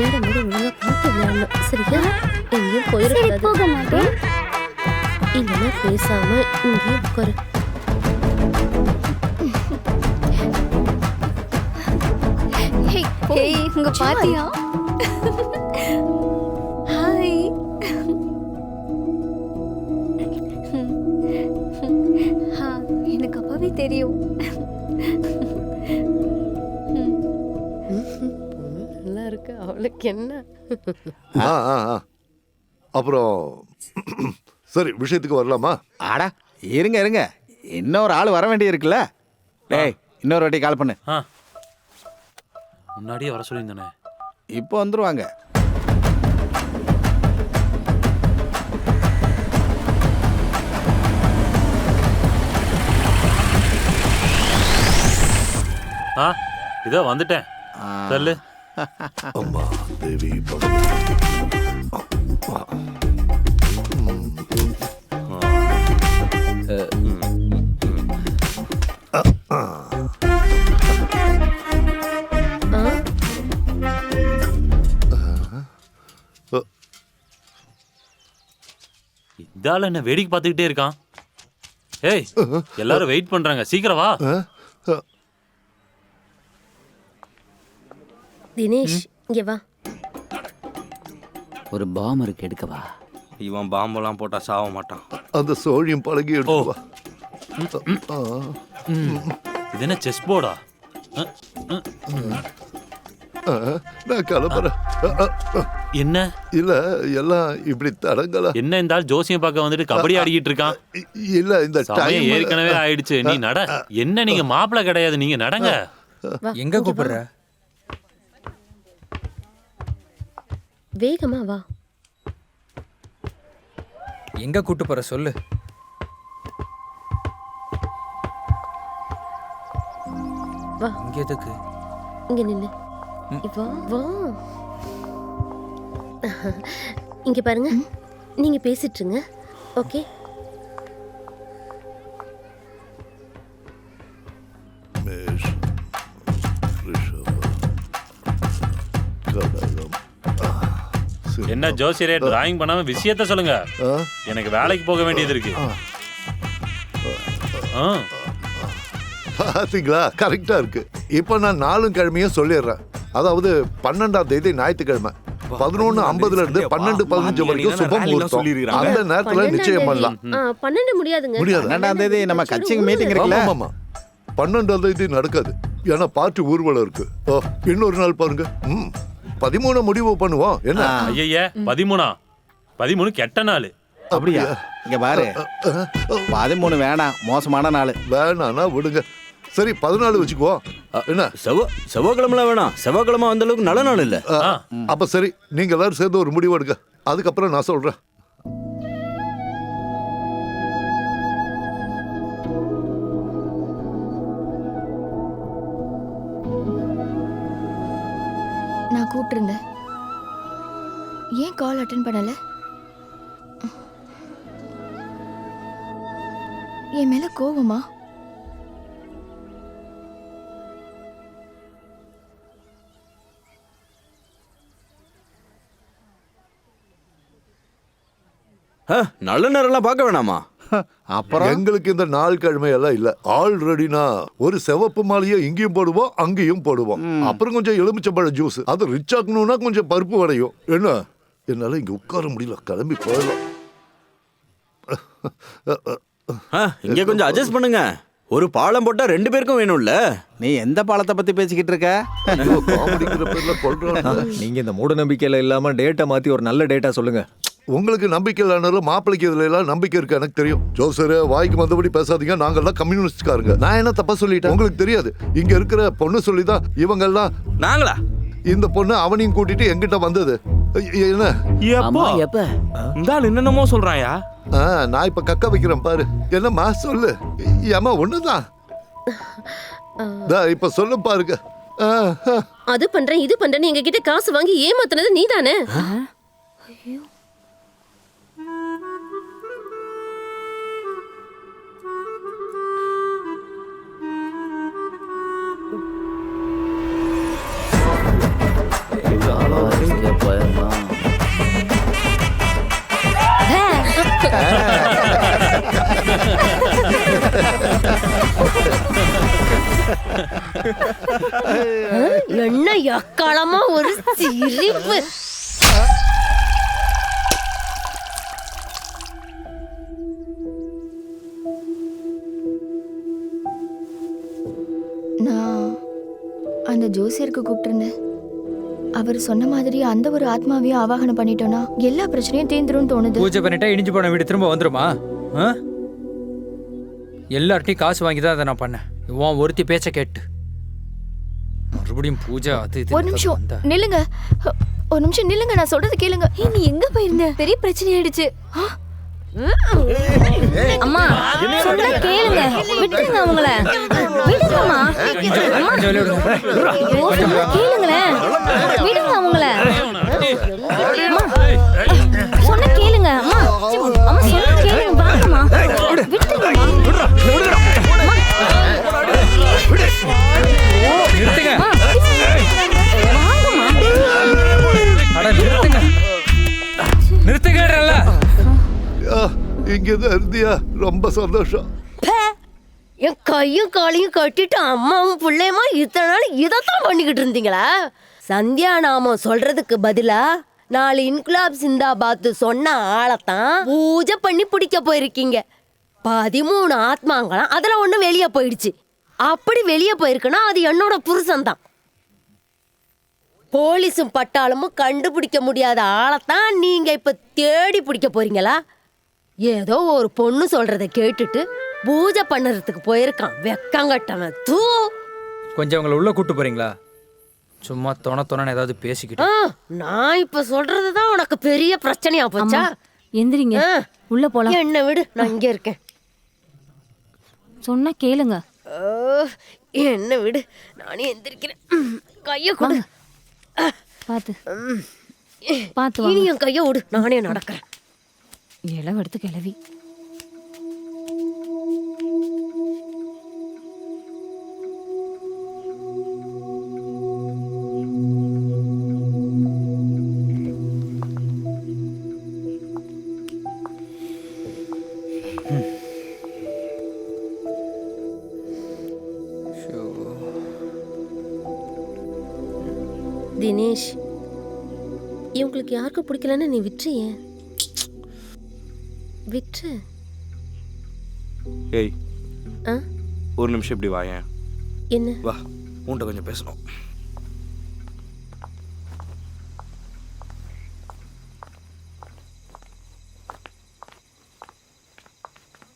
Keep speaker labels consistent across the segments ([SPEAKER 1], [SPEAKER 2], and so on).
[SPEAKER 1] விளையாடும் போது ஒழுங்கா பார்த்து விளையாடணும். சரியா? எங்கேயும்
[SPEAKER 2] சரி,
[SPEAKER 1] போயிடக்கூடாது.
[SPEAKER 2] போக மாட்டேன்.
[SPEAKER 1] இல்லைன்னா பேசாம இங்கேயே உட்காரு.
[SPEAKER 2] ஹேய், உங்க பாத்தியா? ஹாய். எனக்கு அப்பவே தெரியும்.
[SPEAKER 1] நல்லா இருக்கு. அவளுக்கு என்ன?
[SPEAKER 3] அப்புறம் சரி, விஷயத்துக்கு வரலாமா?
[SPEAKER 4] ஆடா இருங்க இருங்க, இன்னொரு ஆள் வர வேண்டிய இருக்குல்ல. டேய் இன்னொரு வாட்டி கால் பண்ணு.
[SPEAKER 5] முன்னாடியே வர சொல்லியிருந்தானே.
[SPEAKER 4] இப்போ வந்துருவாங்க.
[SPEAKER 5] இதோ வந்துட்டேன். சொல்லு.
[SPEAKER 3] அம்மா தேவி
[SPEAKER 5] இதால என்ன வேடிக்கை பார்த்துக்கிட்டே இருக்கான்? ஏய், எல்லாரும் வெயிட் பண்றாங்க, சீக்கிரம் வா.
[SPEAKER 1] தினேஷ் இங்க வா.
[SPEAKER 6] ஒரு பாம் இருக்கு, எடுக்கவா?
[SPEAKER 7] இவன் பாம்பெல்லாம் போட்டா சாவ மாட்டான்.
[SPEAKER 3] அந்த சோழியும் பழகி எடுத்து.
[SPEAKER 5] இது என்ன செஸ் போர்டா?
[SPEAKER 3] நான் கிளம்புறேன்.
[SPEAKER 5] என்ன
[SPEAKER 3] இல்ல எல்லாம் இப்படி தடங்களா?
[SPEAKER 5] என்ன இந்த ஆள் ஜோசியம் பார்க்க வந்துட்டு கபடி ஆடிக்கிட்டு இருக்கான்?
[SPEAKER 3] இல்ல இந்த
[SPEAKER 5] சமயம் ஏற்கனவே ஆயிடுச்சு, நீ நட. என்ன நீங்க மாப்பிள்ள கிடையாது, நீங்க நடங்க.
[SPEAKER 8] எங்க கூப்பிடுற?
[SPEAKER 1] வேகமா வா.
[SPEAKER 8] எங்க கூட்டு போற சொல்லு.
[SPEAKER 1] வா.
[SPEAKER 8] இங்க எதுக்கு?
[SPEAKER 1] இங்க நில்லு. வா வா. இங்க பாருங்க, நீங்க பேசிட்டு இருங்க. ஓகே?
[SPEAKER 5] என்ன ஜோசியரே, டிராயிங் பண்ணாம விஷயத்த சொல்லுங்க. எனக்கு வேலைக்கு போக வேண்டியது இருக்கு.
[SPEAKER 3] பாத்தீங்களா, கரெக்டா இருக்கு. இப்ப நான் 4 கிழமையும் சொல்லிடுறேன். அதாவது 12ஆம் தேதி ஞாயிற்றுக்கிழமை 11:50 இருந்து 12:15 வரைக்கும் சுப முகூர்த்தம். அந்த நேரத்துல நிச்சயம் பண்ணலாம்.
[SPEAKER 1] 12 முடியாதுங்க.
[SPEAKER 3] முடியாது.
[SPEAKER 4] 12ஆம் தேதி நம்ம கட்சிக்கு மீட்டிங் இருக்குல்ல.
[SPEAKER 3] ஆமா 12ஆம் தேதி நடக்காது. ஏன்னா பார்ட்டி ஊர்வலம் இருக்கு. இன்னொரு நாள் பாருங்க. 13 முடிவு பண்ணுவோம். என்ன?
[SPEAKER 5] ஐயா 13 கெட்ட நாள்.
[SPEAKER 4] அப்படியா? இங்க பாரு, 13 வேணாம், மோசமான நாள்.
[SPEAKER 3] வேணானா விடுங்க. சரி 14 வச்சுக்குவோம். என்ன?
[SPEAKER 7] செவ்வாய்க்கிழமை வேணாம். செவ்வாய்க்கிழமை அந்த அளவுக்கு நல்ல நாள் இல்ல.
[SPEAKER 3] அப்ப சரி, நீங்க எல்லாரும் சேர்ந்து ஒரு முடிவு எடுங்க. அதுக்கப்புறம் நான் சொல்றேன்.
[SPEAKER 2] நான் கூப்பிட்டிருந்தேன். ஏன் கால் அட்டென்ட் பண்ணல? என் மேல கோவமா?
[SPEAKER 7] நல்ல நேரம்லாம் பார்க்க வேணாமா?
[SPEAKER 4] அப்புறம்
[SPEAKER 3] எங்களுக்கு இந்த நாள் கிழமை எல்லாம் இல்ல. ஆல்ரெடினா ஒரு சிவப்பு மாலையை இங்கேயும் போடுவோம், அங்கேயும் போடுவோம். அப்புறம் கொஞ்சம் எலுமிச்சம்பழ ஜூஸ். அது ரிச் ஆக்கணும்னா கொஞ்சம் பருப்பு வடையும். என்ன? என்னால இங்க உட்கார முடியல, கிளம்பி போயிடலாம்.
[SPEAKER 7] இங்க கொஞ்சம் அட்ஜஸ்ட் பண்ணுங்க. ஒரு பாலம் போட்டா 2 பேருக்கும் வேணும்ல.
[SPEAKER 4] நீ எந்த பாலத்தை பத்தி பேசிக்கிட்டு இருக்க?
[SPEAKER 3] காமெடிங்கிற பேர்ல கொள்றாங்க.
[SPEAKER 8] நீங்க இந்த மூட நம்பிக்கையில இல்லாம டேட்டா மாத்தி ஒரு நல்ல டேட்டா சொல்லுங்க.
[SPEAKER 3] உங்களுக்கு நம்பிக்கை இல்லைனாலும் மாப்பிளைக்கு இதுல எல்லாம் நம்பிக்கை இருக்கு, எனக்கு தெரியும். ஜோசரு வாய்க்கு வந்தபடி பேசாதீங்க. நாங்கெல்லாம் கம்யூனிஸ்ட்காரங்க. நான் என்ன தப்பா சொல்லிட்டேன்? உங்களுக்கு தெரியாது. இங்க இருக்கிற பொண்ணு சொல்லிதான் இவங்க எல்லாம்.
[SPEAKER 7] நாங்களா?
[SPEAKER 3] இந்த பொண்ணு அவனையும் கூட்டிட்டு எங்கிட்ட வந்தது. என்ன?
[SPEAKER 6] எப்ப
[SPEAKER 7] இந்த ஆள் என்னென்னமோ சொல்றாயா?
[SPEAKER 3] நான் இப்ப கக்க வைக்கிறேன் பாரு. என்னம்மா சொல்லு. ஏமா ஒண்ணுதான். இப்ப சொல்லு பாருங்க.
[SPEAKER 1] அது பண்றேன் இது பண்றேன்னு எங்க கிட்ட காசு வாங்கி ஏமாத்துனது நீதானே?
[SPEAKER 3] ஐயோ
[SPEAKER 1] என்ன எக்காலமா ஒரு சிரிப்பு.
[SPEAKER 2] நான் அந்த ஜோசியருக்கு கூப்பிட்டிருந்தேன். அவர் சொன்ன மாதிரி அந்த ஒரு ஆத்மாவையும் ஆவாகனம் பண்ணிட்டோன்னா எல்லா பிரச்சனையும் தீர்ந்துரும்னு தோணுது.
[SPEAKER 9] பூஜை பண்ணிட்டா இடிஞ்சு போன வீடு திரும்ப வந்துருமா? எல்லார்ட்டையும் காசு வாங்கி தான் அதை நான் பண்ணேன். உன் ஒருத்தி பேச்ச கேட்டு மறுபடியும் பூஜை அது
[SPEAKER 2] ஒரு நிமிஷம் நில்லுங்க, ஒரு நிமிஷம் நில்லுங்க, நான் சொல்றது கேளுங்க. நீ எங்க போயிருந்த? பெரிய பிரச்சனை ஆயிடுச்சு.
[SPEAKER 10] அம்மா சொன்னா கேளுங்க, விட்டுருங்க அவங்கள, விடுங்கம்மா. கேளுங்களேன், விடுங்க அவங்கள. சொன்ன கேளுங்க அம்மா, அம்மா சொன்ன கேளுங்க, வாங்கம்மா, விட்டுருங்கம்மா.
[SPEAKER 9] நிறுத்துங்க,
[SPEAKER 10] வாங்கம்மா.
[SPEAKER 9] அட நிறுத்துங்க, நிறுத்துங்கறல்ல.
[SPEAKER 3] இங்கதான் இருந்தியா? ரொம்ப சந்தோஷம்.
[SPEAKER 1] என் கையும் காலையும் கட்டிட்டு அம்மாவும் பிள்ளையமா இத்தனை நாள் இதைத்தான் பண்ணிக்கிட்டு இருந்தீங்களா? சந்தியா நாமம் சொல்றதுக்கு பதிலா 4 இன்குலாப் சிந்தாபாத் சொன்ன ஆளைத்தான் பூஜை பண்ணி பிடிக்க போயிருக்கீங்க. 13 ஆத்மாங்களாம் அதுல ஒண்ணு வெளியே போயிடுச்சு. அப்படி வெளியே போயிருக்குன்னா அது என்னோட புருஷன்தான். போலீஸும் பட்டாளமும் கண்டுபிடிக்க முடியாத ஆளைத்தான் நீங்க இப்ப தேடி பிடிக்க போறீங்களா? ஏதோ ஒரு பொண்ணு சொல்றத கேட்டுட்டு பூஜை பண்ணுறதுக்கு போயிருக்கான் வெக்கங்கட்டவன். தூ,
[SPEAKER 9] கொஞ்சம் அவங்கள உள்ள கூட்டு போறீங்களா? சும்மா தொணன்னு ஏதாவது பேசிக்கிட்டு.
[SPEAKER 1] நான் இப்ப சொல்றதுதான் உனக்கு பெரிய பிரச்சனையா போச்சா?
[SPEAKER 10] எந்திரிங்க, உள்ள போலாம்.
[SPEAKER 1] என்ன விடு, நான் இங்க இருக்கேன்.
[SPEAKER 10] சொன்னா கேளுங்க.
[SPEAKER 1] என்ன விடு, நானே எந்திரிக்கிறேன். கைய கொடு.
[SPEAKER 10] பாத்து பாத்து
[SPEAKER 1] இனி என் கைய விடு, நானே நடக்கிறேன்.
[SPEAKER 10] இளவெடுத்து கிளவி.
[SPEAKER 1] தினேஷ், இவங்களுக்கு யாருக்கும் பிடிக்கலன்னு நீ விட்டுறியே, விட்டு.
[SPEAKER 7] ஏய், ஒரு நிமிஷம் இப்படி வாயேன்.
[SPEAKER 1] என்ன?
[SPEAKER 7] வா, உன்கிட்ட கொஞ்சம் பேசணும்.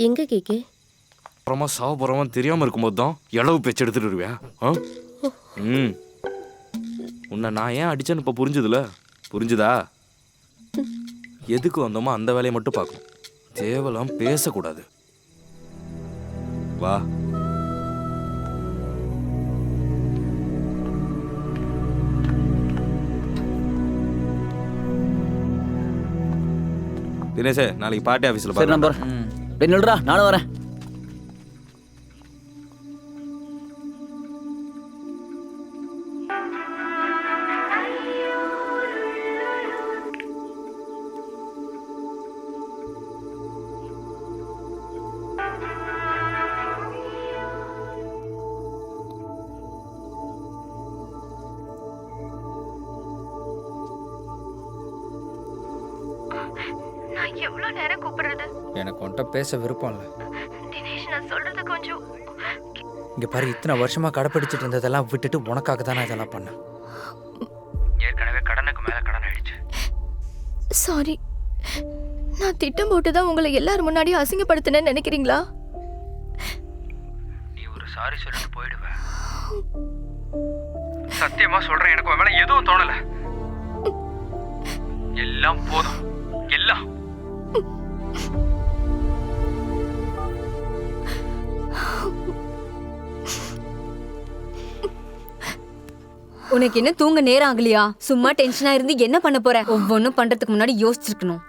[SPEAKER 1] எங்க கேக்கே?
[SPEAKER 7] அப்புறமா சாவ தெரியாம இருக்கும்போது தான் இளவு பேச்சு எடுத்துட்டு வருவியா? உன்னை நான் ஏன் அடிச்சேன்னு இப்ப புரிஞ்சுதுல? புரிஞ்சுதா? எதுக்கு வந்தோமோ அந்த வேலையை மட்டும் பார்க்கணும். தேவலாம் பேசக்கூடாது. வா. தினேஷே, நாளைக்கு பார்ட்டி ஆஃபீஸில்
[SPEAKER 6] சரி நம்பர். நில்றா, நானும் வரேன்.
[SPEAKER 2] நான் எவ்வளவு நேரம் கூப்பிடுறது?
[SPEAKER 9] எனக்கு உன்கிட்ட பேச விருப்பம் இல்லை.
[SPEAKER 2] தினேஷ், நான் சொல்றது கொஞ்சம்.
[SPEAKER 9] இங்க பாரு, இத்தனை வருஷமா கடைப்பிடிச்சிட்டு இருந்ததெல்லாம் விட்டுட்டு உனக்காக தான் நான் இதெல்லாம் பண்ணேன். ஏற்கனவே கடனுக்கு மேல கடன் ஆயிடுச்சு.
[SPEAKER 2] சாரி, நான் திட்டம் போட்டு தான் உங்களை எல்லாரும் முன்னாடியும் அசிங்கப்படுத்தினேன்னு நினைக்கிறீங்களா?
[SPEAKER 9] நீ ஒரு சாரி சொல்லிட்டு போயிடுவ. சத்தியமா சொல்றேன், எனக்கு உன் மேல எதுவும் தோணல. எல்லாம் போதும், எல்லாம்.
[SPEAKER 10] உனக்கு என்ன தூங்க நேரம் ஆகலையா? சும்மா டென்ஷனா இருந்து என்ன பண்ண போற? ஒவ்வொன்னும் பண்றதுக்கு முன்னாடி யோசிச்சிருக்கணும்.